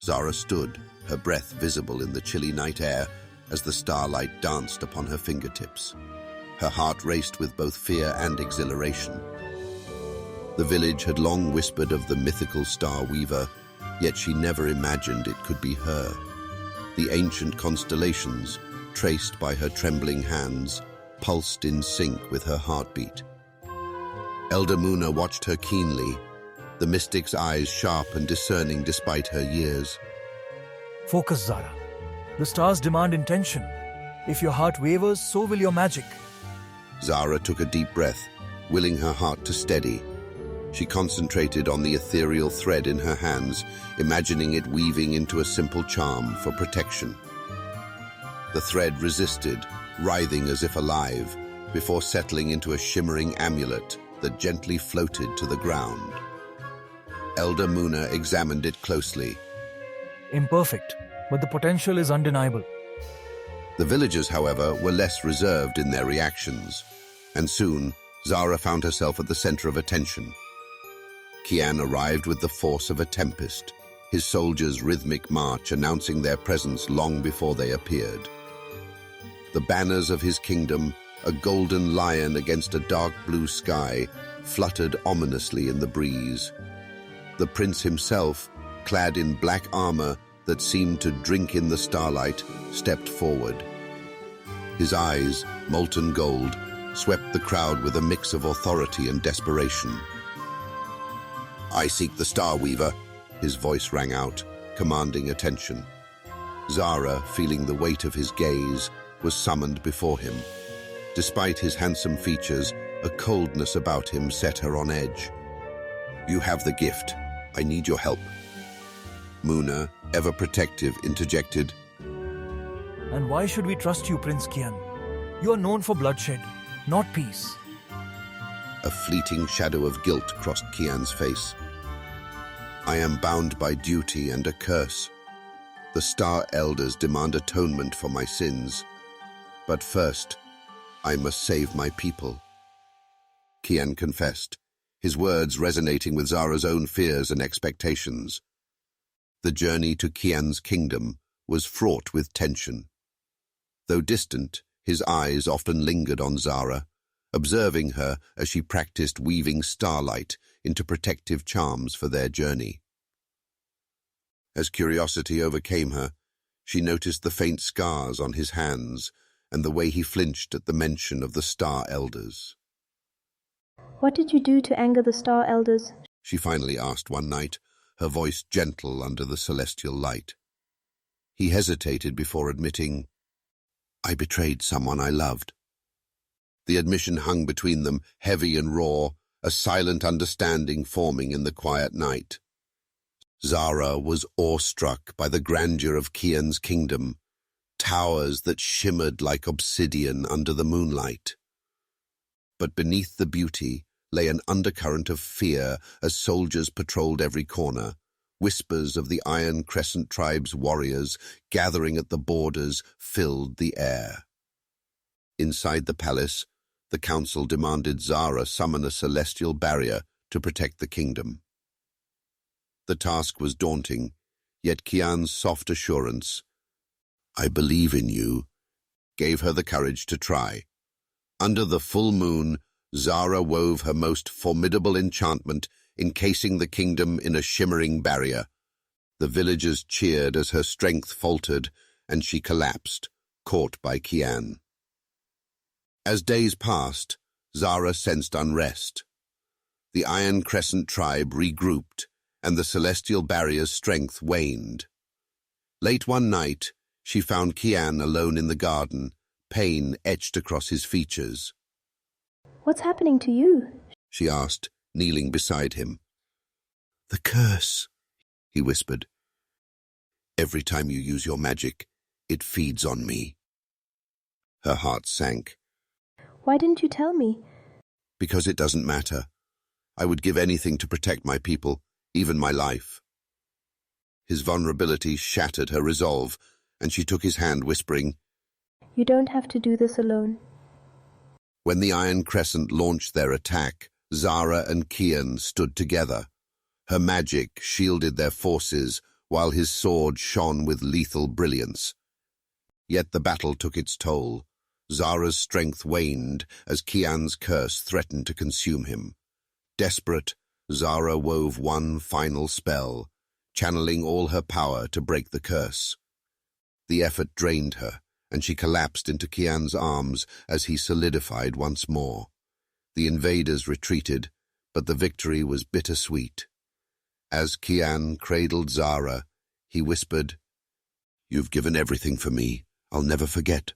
Zara stood, her breath visible in the chilly night air as the starlight danced upon her fingertips. Her heart raced with both fear and exhilaration. The village had long whispered of the mythical star weaver, yet she never imagined it could be her. The ancient constellations, traced by her trembling hands, pulsed in sync with her heartbeat. Elder Muna watched her keenly, the mystic's eyes sharp and discerning despite her years. Focus, Zara. The stars demand intention. If your heart wavers, so will your magic. Zara took a deep breath, willing her heart to steady. She concentrated on the ethereal thread in her hands, imagining it weaving into a simple charm for protection. The thread resisted, writhing as if alive, before settling into a shimmering amulet that gently floated to the ground. Elder Muna examined it closely. Imperfect, but the potential is undeniable. The villagers, however, were less reserved in their reactions, and soon Zara found herself at the center of attention. Kian arrived with the force of a tempest, his soldiers' rhythmic march announcing their presence long before they appeared. The banners of his kingdom, a golden lion against a dark blue sky, fluttered ominously in the breeze. The prince himself, clad in black armor that seemed to drink in the starlight, stepped forward. His eyes, molten gold, swept the crowd with a mix of authority and desperation. "I seek the Star Weaver," his voice rang out, commanding attention. Zara, feeling the weight of his gaze, was summoned before him. Despite his handsome features, a coldness about him set her on edge. "You have the gift. I need your help." Muna, ever protective, interjected. And why should we trust you, Prince Kian? You are known for bloodshed, not peace. A fleeting shadow of guilt crossed Kian's face. "I am bound by duty and a curse. The Star Elders demand atonement for my sins. But first, I must save my people," Kian confessed, his words resonating with Zara's own fears and expectations. The journey to Kian's kingdom was fraught with tension. Though distant, his eyes often lingered on Zara, observing her as she practiced weaving starlight into protective charms for their journey. As curiosity overcame her, she noticed the faint scars on his hands and the way he flinched at the mention of the Star Elders. "What did you do to anger the Star Elders?" she finally asked one night, her voice gentle under the celestial light. He hesitated before admitting, "I betrayed someone I loved." The admission hung between them, heavy and raw, a silent understanding forming in the quiet night. Zara was awestruck by the grandeur of Kian's kingdom, towers that shimmered like obsidian under the moonlight. But beneath the beauty lay an undercurrent of fear as soldiers patrolled every corner. Whispers of the Iron Crescent tribe's warriors gathering at the borders filled the air. Inside the palace, the council demanded Zara summon a celestial barrier to protect the kingdom. The task was daunting, yet Kian's soft assurance, "I believe in you," gave her the courage to try. Under the full moon, Zara wove her most formidable enchantment, encasing the kingdom in a shimmering barrier. The villagers cheered as her strength faltered, and she collapsed, caught by Kian. As days passed, Zara sensed unrest. The Iron Crescent tribe regrouped, and the celestial barrier's strength waned. Late one night, she found Kian alone in the garden, pain etched across his features. "What's happening to you?" she asked, kneeling beside him. "The curse," he whispered. "Every time you use your magic, it feeds on me." Her heart sank. "Why didn't you tell me?" "Because it doesn't matter. I would give anything to protect my people, even my life." His vulnerability shattered her resolve, and she took his hand, whispering, "You don't have to do this alone." When the Iron Crescent launched their attack, Zara and Kian stood together. Her magic shielded their forces, while his sword shone with lethal brilliance. Yet the battle took its toll. Zara's strength waned as Kian's curse threatened to consume him. Desperate, Zara wove one final spell, channeling all her power to break the curse. The effort drained her, and she collapsed into Kian's arms as he solidified once more. The invaders retreated, but the victory was bittersweet. As Kian cradled Zara, he whispered, "You've given everything for me. I'll never forget."